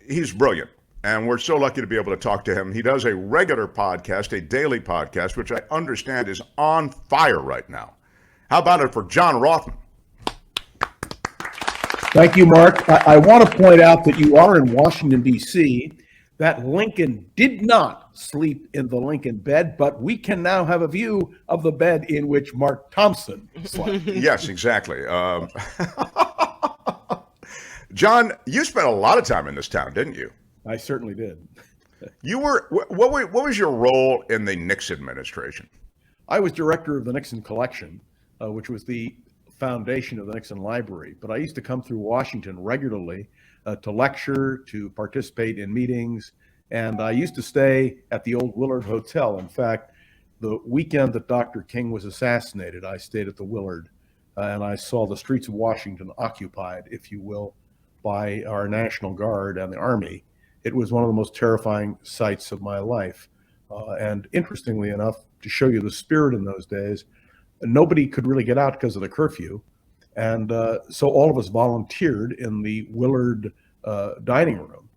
he's brilliant. And we're so lucky to be able to talk to him. He does a regular podcast, a daily podcast, which I understand is on fire right now. How about it for John Rothmann? Thank you, Mark. I want to point out that you are in Washington, D.C., that Lincoln did not sleep in the Lincoln bed, but we can now have a view of the bed in which Mark Thompson slept. Yes, exactly. John, you spent a lot of time in this town, didn't you? I certainly did. You were what was your role in the Nixon administration? I was director of the Nixon Collection, which was the foundation of the Nixon Library. But I used to come through Washington regularly to lecture, to participate in meetings, and I used to stay at the old Willard Hotel. In fact, the weekend that Dr. King was assassinated, I stayed at the Willard, and I saw the streets of Washington occupied, if you will, by our National Guard and the Army. It was one of the most terrifying sights of my life. And interestingly enough, to show you the spirit in those days, nobody could really get out because of the curfew. And so all of us volunteered in the Willard dining room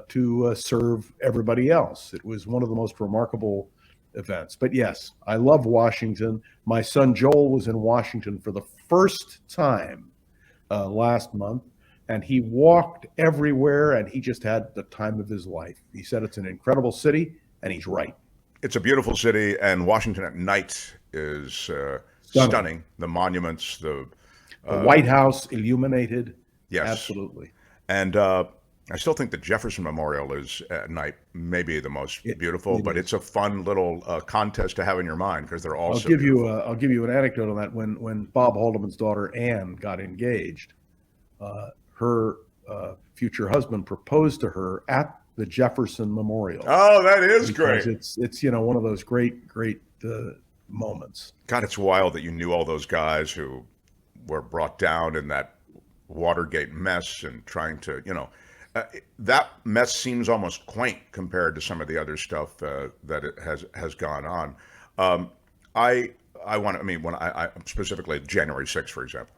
to serve everybody else. It was one of the most remarkable events. But yes, I love Washington. My son Joel was in Washington for the first time last month. And he walked everywhere, and he just had the time of his life. He said it's an incredible city, and he's right. It's a beautiful city, and Washington at night is stunning. The monuments, the White House illuminated. Yes. Absolutely. And I still think the Jefferson Memorial is at night maybe the most beautiful, but it's a fun little contest to have in your mind because they're all so beautiful. I'll give you an anecdote on that. When Bob Haldeman's daughter Anne got engaged, her future husband proposed to her at the Jefferson Memorial. Oh, that is great. It's one of those great moments. God, it's wild that you knew all those guys who were brought down in that Watergate mess and trying to, that mess seems almost quaint compared to some of the other stuff that it has gone on. I specifically January 6th, for example.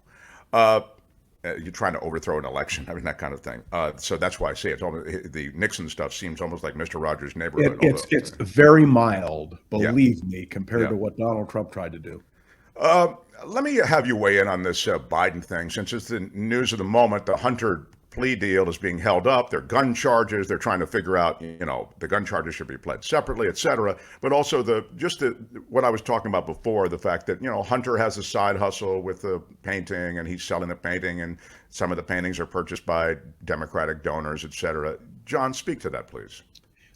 You're trying to overthrow an election, that kind of thing. So that's why I say the Nixon stuff seems almost like Mr. Rogers' Neighborhood. It's very mild, believe me, compared to what Donald Trump tried to do. Let me have you weigh in on this Biden thing, since it's the news of the moment. The Hunter plea deal is being held up. There are gun charges. They're trying to figure out, the gun charges should be pled separately, et cetera. But also what I was talking about before, the fact that, Hunter has a side hustle with the painting and he's selling the painting and some of the paintings are purchased by Democratic donors, et cetera. John, speak to that, please.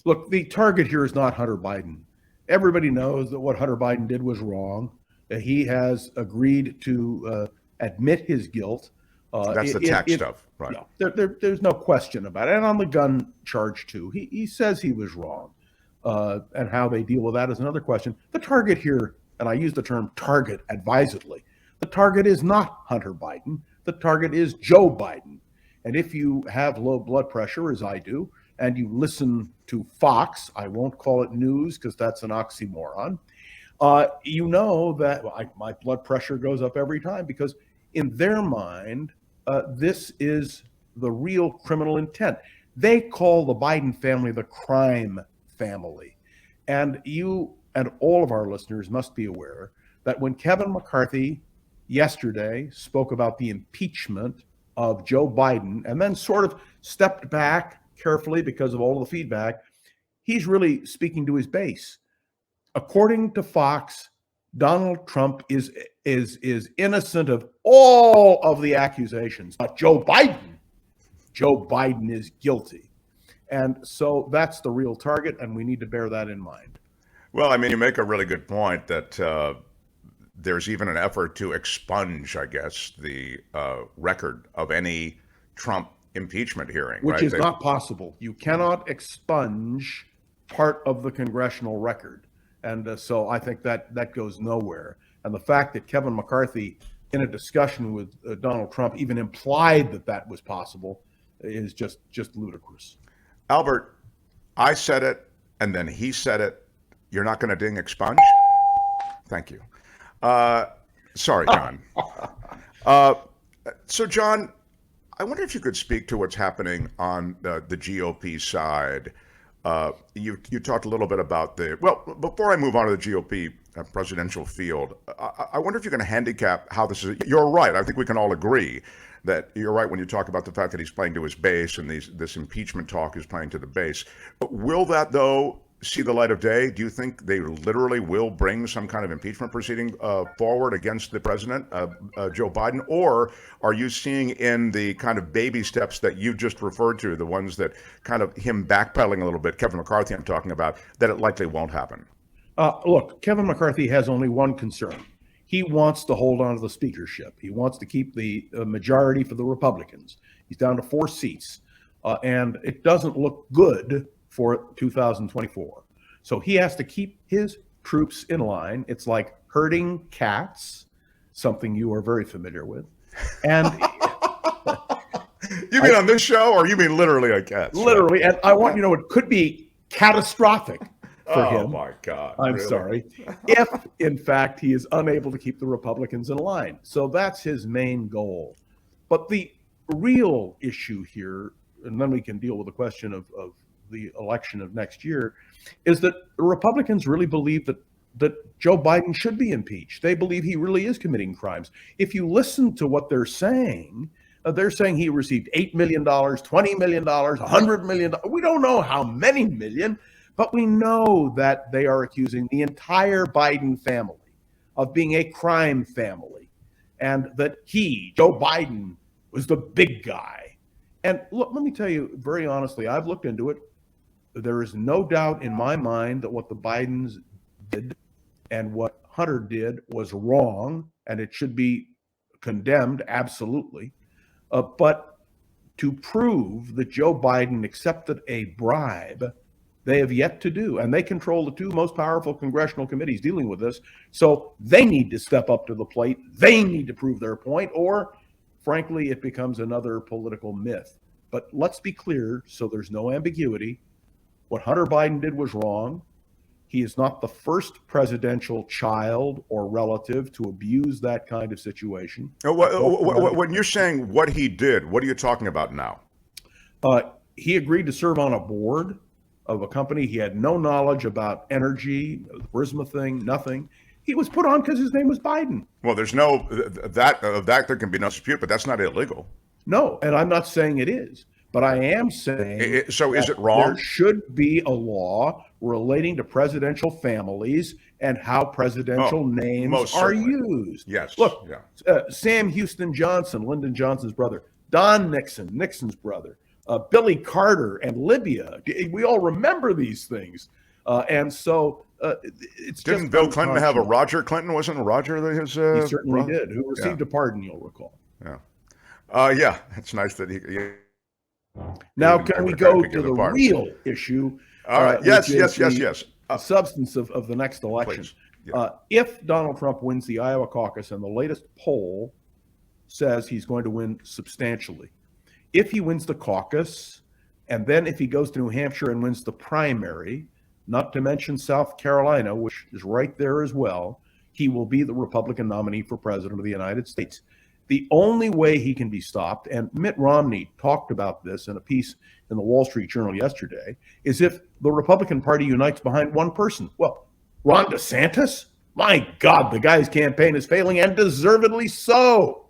Look, the target here is not Hunter Biden. Everybody knows that what Hunter Biden did was wrong. He has agreed to admit his guilt. That's the tax stuff, right? No, there's no question about it. And on the gun charge, too, he says he was wrong. And how they deal with that is another question. The target here, and I use the term target advisedly, the target is not Hunter Biden. The target is Joe Biden. And if you have low blood pressure, as I do, and you listen to Fox, I won't call it news because that's an oxymoron, you know that my blood pressure goes up every time because in their mind, this is the real criminal intent. They call the Biden family the crime family. And you and all of our listeners must be aware that when Kevin McCarthy yesterday spoke about the impeachment of Joe Biden and then sort of stepped back carefully because of all of the feedback, he's really speaking to his base. According to Fox, Donald Trump is innocent of all of the accusations, but Joe Biden is guilty. And so that's the real target, and we need to bear that in mind. Well, you make a really good point that there's even an effort to expunge, I guess, the record of any Trump impeachment hearing. Which is not possible. You cannot expunge part of the congressional record. And so I think that goes nowhere. And the fact that Kevin McCarthy, in a discussion with Donald Trump, even implied that was possible is just ludicrous. Albert, I said it, and then he said it. You're not going to ding expunge? Thank you. Sorry, John. So, John, I wonder if you could speak to what's happening on the GOP side. You talked a little bit about well, before I move on to the GOP presidential field, I wonder if you can handicap how this is. You're right. I think we can all agree that you're right when you talk about the fact that he's playing to his base and this impeachment talk is playing to the base. But will that, though, see the light of day? Do you think they literally will bring some kind of impeachment proceeding forward against the president, Joe Biden? Or are you seeing in the kind of baby steps that you just referred to, the ones that kind of him backpedaling a little bit, Kevin McCarthy I'm talking about, that it likely won't happen? Look, Kevin McCarthy has only one concern. He wants to hold on to the speakership. He wants to keep the majority for the Republicans. He's down to 4 seats, and it doesn't look good for 2024. So he has to keep his troops in line. It's like herding cats, something you are very familiar with. And you mean on this show, or you mean literally on cats? Literally, and I want you to know it could be catastrophic for him. Oh my God. I'm really? sorry. If, in fact, he is unable to keep the Republicans in line. So that's his main goal. But the real issue here, and then we can deal with the question of the election of next year, is that the Republicans really believe that Joe Biden should be impeached. They believe he really is committing crimes. If you listen to what they're saying he received $8 million, $20 million, $100 million. We don't know how many million. But we know that they are accusing the entire Biden family of being a crime family, and that Joe Biden, was the big guy. And look, let me tell you very honestly, I've looked into it. There is no doubt in my mind that what the Bidens did and what Hunter did was wrong, and it should be condemned, absolutely. But to prove that Joe Biden accepted a bribe, they have yet to do, and they control the 2 most powerful congressional committees dealing with this. So they need to step up to the plate. They need to prove their point, or frankly, it becomes another political myth. But let's be clear, so there's no ambiguity. What Hunter Biden did was wrong. He is not the first presidential child or relative to abuse that kind of situation. When you're saying what he did, what are you talking about now? He agreed to serve on a board of a company. He had no knowledge about energy, the Burisma thing, nothing. He was put on because his name was Biden. Well, there's no that there can be no dispute, but that's not illegal. No, and I'm not saying it is, but I am saying. So is it wrong? There should be a law relating to presidential families and how presidential names are used. Yes. Look, Sam Houston Johnson, Lyndon Johnson's brother, Don Nixon, Nixon's brother, Billy Carter and Libya. We all remember these things. And so it's just. Didn't Bill Clinton have a Roger Clinton? Wasn't Roger his He certainly did, who received a pardon, you'll recall. Yeah. Yeah, it's nice that he. Now, can we go to the real issue? All right. Yes. Substance of the next election. Yeah. If Donald Trump wins the Iowa caucus, and the latest poll says he's going to win substantially, if he wins the caucus, and then if he goes to New Hampshire and wins the primary, not to mention South Carolina, which is right there as well, he will be the Republican nominee for president of the United States. The only way he can be stopped, and Mitt Romney talked about this in a piece in the Wall Street Journal yesterday, is if the Republican Party unites behind one person. Well, Ron DeSantis? My God, the guy's campaign is failing, and deservedly so.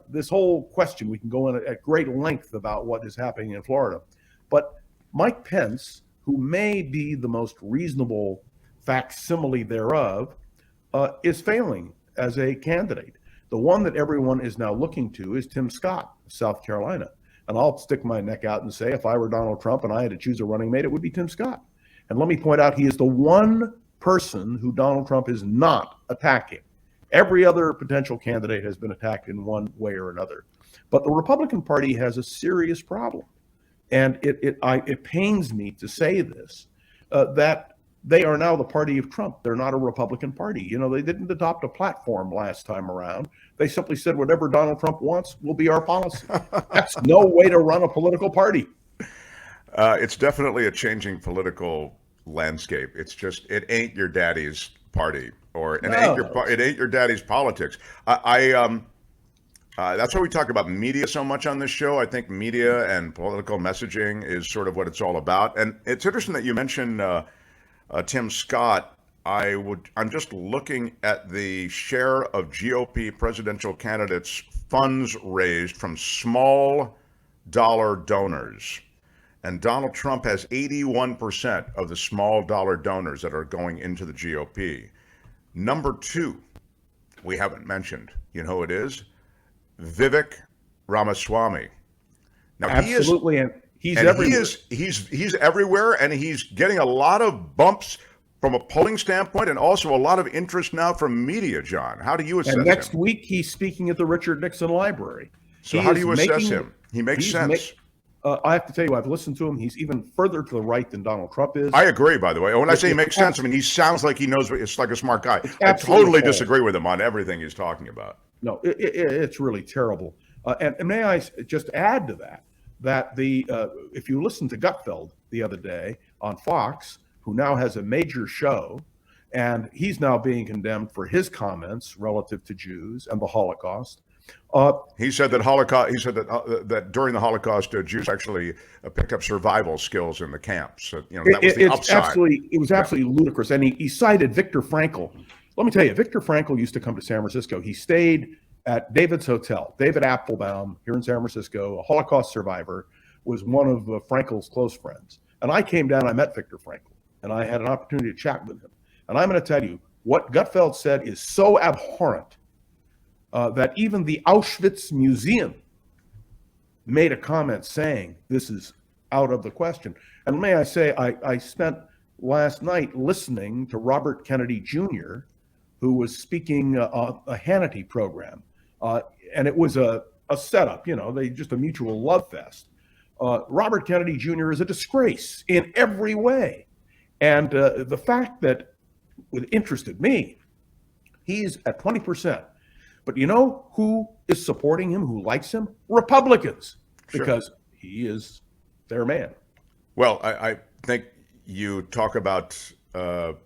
This whole question, we can go in at great length about what is happening in Florida. But Mike Pence, who may be the most reasonable facsimile thereof, is failing as a candidate. The one that everyone is now looking to is Tim Scott of South Carolina. And I'll stick my neck out and say, if I were Donald Trump and I had to choose a running mate, it would be Tim Scott. And let me point out, he is the one person who Donald Trump is not attacking. Every other potential candidate has been attacked in one way or another. But the Republican Party has a serious problem. And it pains me to say this, that they are now the party of Trump. They're not a Republican Party. You know, they didn't adopt a platform last time around. They simply said whatever Donald Trump wants will be our policy. That's no way to run a political party. It's definitely a changing political landscape. It's just, it ain't your daddy's party, or it ain't your daddy's politics. That's why we talk about media so much on this show. I think media and political messaging is sort of what it's all about. And it's interesting that you mentioned Tim Scott. I'm just looking at the share of GOP presidential candidates' funds raised from small dollar donors. And Donald Trump has 81% of the small dollar donors that are going into the GOP. Number two, we haven't mentioned. You know who it is? Vivek Ramaswamy. Now Absolutely, and he's and everywhere. he's everywhere, and he's getting a lot of bumps from a polling standpoint, and also a lot of interest now from media. John, how do you assess And next him? week he's speaking at the Richard Nixon Library. So He how do is you assess making- him? He makes he's sense. I have to tell you, I've listened to him. He's even further to the right than Donald Trump is. I agree, by the way. When I say he It's makes sense, I mean he sounds like he knows. It's like a smart guy. I absolutely totally false. disagree with him on everything he's talking about. No, it's really terrible. And may I just add to that if you listen to Gutfeld the other day on Fox, who now has a major show, and he's now being condemned for his comments relative to Jews and the Holocaust. He said that that during the Holocaust, Jews actually picked up survival skills in the camps. So, that was the upside. It was absolutely ludicrous. And he cited Viktor Frankl. Let me tell you, Viktor Frankl used to come to San Francisco. He stayed at David's Hotel. David Applebaum, here in San Francisco, a Holocaust survivor, was one of Frankl's close friends. And I came down, I met Viktor Frankl, and I had an opportunity to chat with him. And I'm going to tell you, what Gutfeld said is so abhorrent that even the Auschwitz Museum made a comment saying this is out of the question. And may I say, I spent last night listening to Robert Kennedy Jr., who was speaking on a Hannity program. And it was a setup, they just a mutual love fest. Robert Kennedy Jr. is a disgrace in every way. And the fact that it interested me, he's at 20%. But you know who is supporting him, who likes him? Republicans, because he is their man. Well, I think you talk about all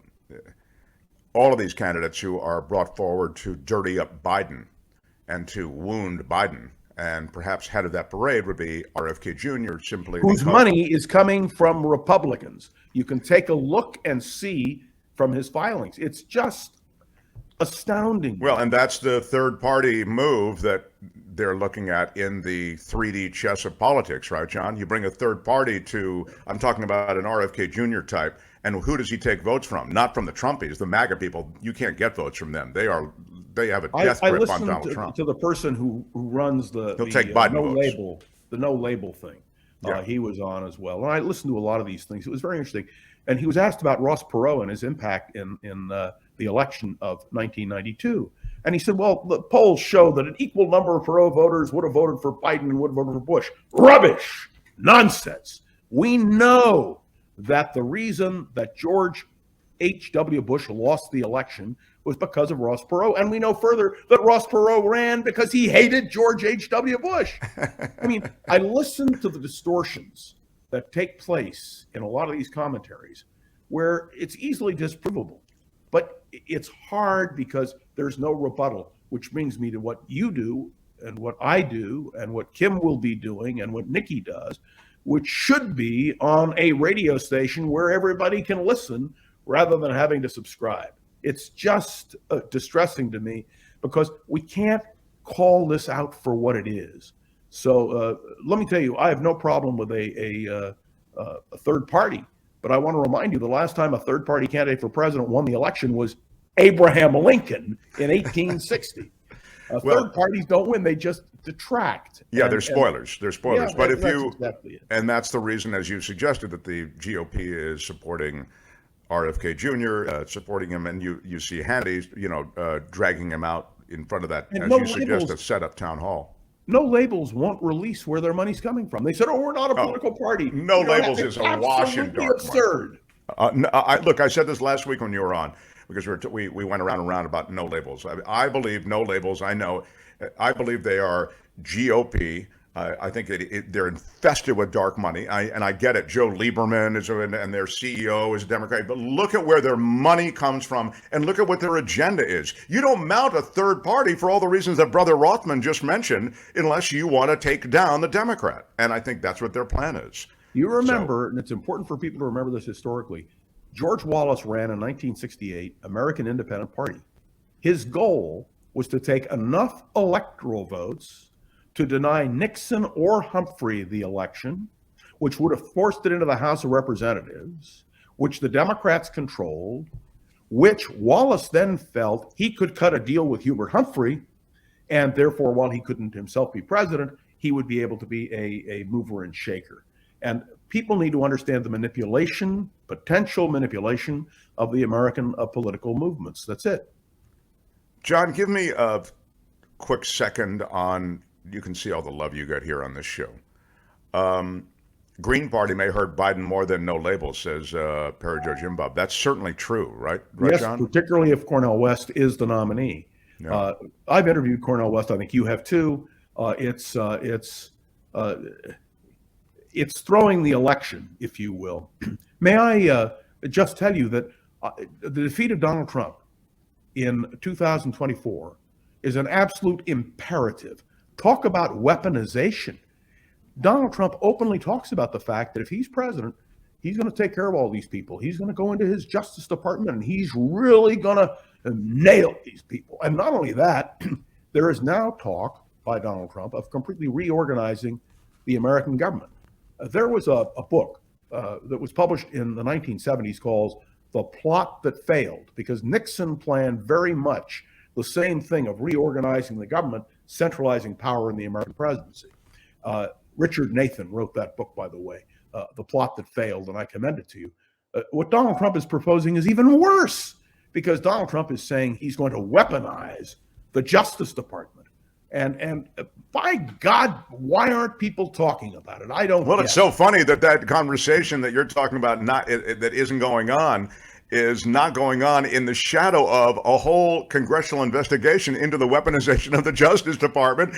of these candidates who are brought forward to dirty up Biden and to wound Biden. And perhaps head of that parade would be RFK Jr. simply whose money is coming from Republicans. You can take a look and see from his filings. It's just astounding. Well, and that's the third party move that they're looking at in the 3D chess of politics, right, John? You bring a third party to, I'm talking about an RFK Jr. type, and who does he take votes from? Not from the Trumpies, the MAGA people. You can't get votes from them. They have a death grip on Donald Trump. To the person who runs the no label thing. Yeah. He was on as well, and I listened to a lot of these things. It was very interesting. And he was asked about Ross Perot and his impact in the election of 1992. And he said, well, the polls show that an equal number of Perot voters would have voted for Biden and would have voted for Bush. Rubbish. Nonsense. We know that the reason that George H.W. Bush lost the election was because of Ross Perot. And we know further that Ross Perot ran because he hated George H.W. Bush. I mean, I listened to the distortions that take place in a lot of these commentaries where it's easily disprovable. But it's hard because there's no rebuttal, which brings me to what you do and what I do and what Kim will be doing and what Nikki does, which should be on a radio station where everybody can listen rather than having to subscribe. It's just distressing to me because we can't call this out for what it is. So let me tell you, I have no problem with a third party. But I want to remind you, the last time a third-party candidate for president won the election was Abraham Lincoln in 1860. Third parties don't win; they just detract. Yeah, they're spoilers. They're spoilers. Yeah, but if that's you, exactly it. and that's the reason, as you suggested, that the GOP is supporting RFK Jr., supporting him, and you see Hannity, dragging him out in front of that, And as no you suggest, labels. a set-up town hall. No labels won't release where their money's coming from. They said, "Oh, we're not a political party." No You know, labels it's is a wash in absolutely dark. absurd. Look, I said this last week when you were on, because we went around and around about no labels. I believe no labels. I believe they are GOP I think they're infested with dark money. I get it. Joe Lieberman and their CEO is a Democrat, but look at where their money comes from and look at what their agenda is. You don't mount a third party for all the reasons that Brother Rothmann just mentioned unless you want to take down the Democrat. And I think that's what their plan is. You remember, and it's important for people to remember this historically, George Wallace ran in 1968 American Independent Party. His goal was to take enough electoral votes to deny Nixon or Humphrey the election, which would have forced it into the House of Representatives, which the Democrats controlled, which Wallace then felt he could cut a deal with Hubert Humphrey, and therefore, while he couldn't himself be president, he would be able to be a mover and shaker. And people need to understand the manipulation, potential manipulation of the American political movements. That's it. John, give me a quick second on, you can see all the love you got here on this show. Green Party may hurt Biden more than no label, says Perry Joe Jim Bob. That's certainly true, right? Right, yes, John? particularly if Cornel West is the nominee. Yeah. I've interviewed Cornel West. I think you have too. It's throwing the election, if you will. May I just tell you that the defeat of Donald Trump in 2024 is an absolute imperative. Talk about weaponization. Donald Trump openly talks about the fact that if he's president, he's going to take care of all these people. He's going to go into his Justice Department and he's really going to nail these people. And not only that, there is now talk by Donald Trump of completely reorganizing the American government. There was a book that was published in the 1970s called The Plot That Failed, because Nixon planned very much the same thing of reorganizing the government, centralizing power in the American presidency. Richard Nathan wrote that book, by the way, The Plot That Failed, and I commend it to you. What Donald Trump is proposing is even worse, because Donald Trump is saying he's going to weaponize the Justice Department. And by God, why aren't people talking about it? I don't. Well, it's so funny that conversation that you're talking about that isn't going on is not going on in the shadow of a whole congressional investigation into the weaponization of the Justice Department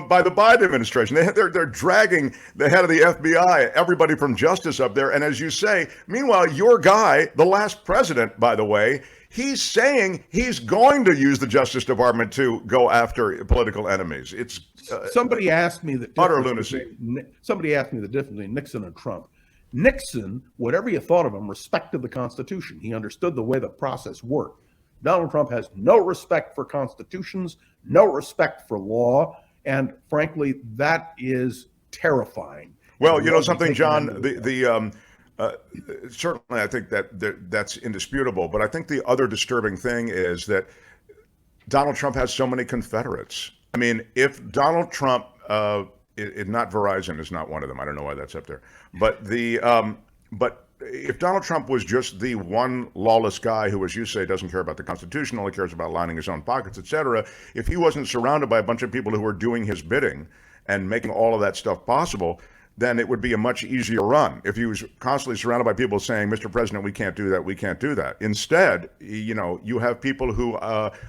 by the Biden administration. They're dragging the head of the FBI, everybody from Justice up there. And as you say, meanwhile, your guy, the last president, by the way, he's saying he's going to use the Justice Department to go after political enemies. It's somebody asked me that utter lunacy. Somebody asked me the difference between Nixon and Trump. Nixon, whatever you thought of him, respected the Constitution. He understood the way the process worked. Donald Trump has no respect for constitutions, no respect for law, and frankly, that is terrifying. Well, you know something, John, certainly I think that's indisputable, but I think the other disturbing thing is that Donald Trump has so many Confederates. I mean, if Donald Trump, not Verizon is not one of them. I don't know why that's up there. But but if Donald Trump was just the one lawless guy who, as you say, doesn't care about the Constitution, only cares about lining his own pockets, et cetera, if he wasn't surrounded by a bunch of people who were doing his bidding and making all of that stuff possible, then it would be a much easier run. If he was constantly surrounded by people saying, Mr. President, we can't do that, we can't do that. Instead, you have people who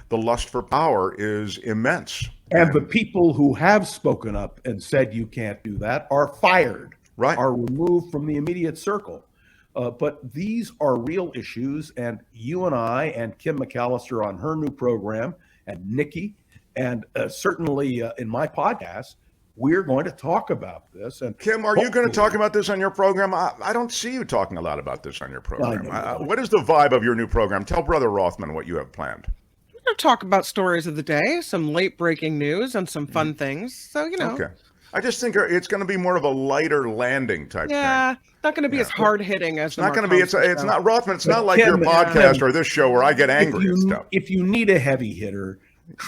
the lust for power is immense. And the people who have spoken up and said you can't do that are fired, right? Are removed from the immediate circle. But these are real issues, and you and I and Kim McAllister on her new program, and Nikki, and certainly in my podcast, we're going to talk about this. And Kim, are you going to talk about this on your program? I don't see you talking a lot about this on your program. What is the vibe of your new program? Tell Brother Rothmann what you have planned. We're going to talk about stories of the day, some late breaking news, and some fun things. So, Okay. I just think it's going to be more of a lighter landing type thing. Yeah, not going to be as hard hitting as. It's not going to be. It's not Rothmann. It's not like your podcast or this show where I get angry and stuff. If you need a heavy hitter,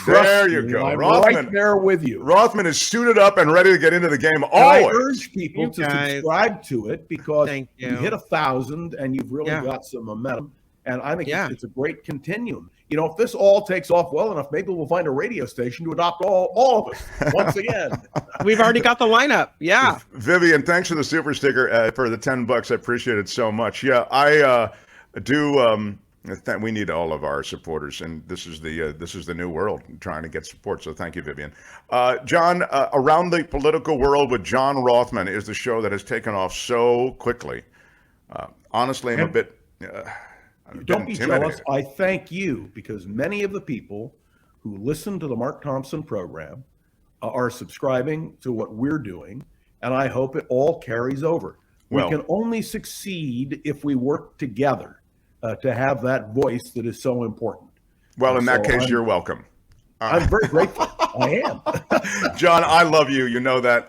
there you go. I'm Rothmann, right there with you. Rothmann is suited up and ready to get into the game always. I urge people to subscribe to it because you hit 1,000 and you've really got some momentum. And I think it's a great continuum. If this all takes off well enough, maybe we'll find a radio station to adopt all of us once again. We've already got the lineup. Yeah. Vivian, thanks for the super sticker for the $10. I appreciate it so much. Yeah, I do. We need all of our supporters, and this is the new world, trying to get support. So thank you, Vivian. John, Around the Political World with John Rothman is the show that has taken off so quickly. Honestly, I'm a bit Don't be intimidated. jealous. I thank you, because many of the people who listen to the Mark Thompson program are subscribing to what we're doing, and I hope it all carries over. Well, we can only succeed if we work together to have that voice that is so important. Well, in that case, you're welcome. I'm very grateful. I am. John, I love you. You know that,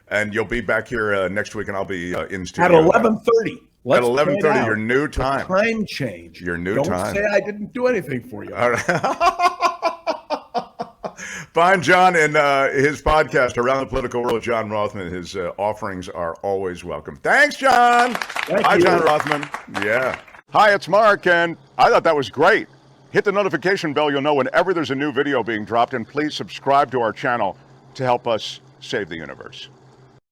and you'll be back here next week, and I'll be in studio At 11:30. At 11:30, your new time. Time change. Your new Don't time. say I didn't do anything for you. All right. Find John in his podcast, Around the Political World with John Rothman. His offerings are always welcome. Thanks, John. Hi, John Rothman. Yeah. Hi, it's Mark, and I thought that was great. Hit the notification bell. You'll know whenever there's a new video being dropped, and please subscribe to our channel to help us save the universe.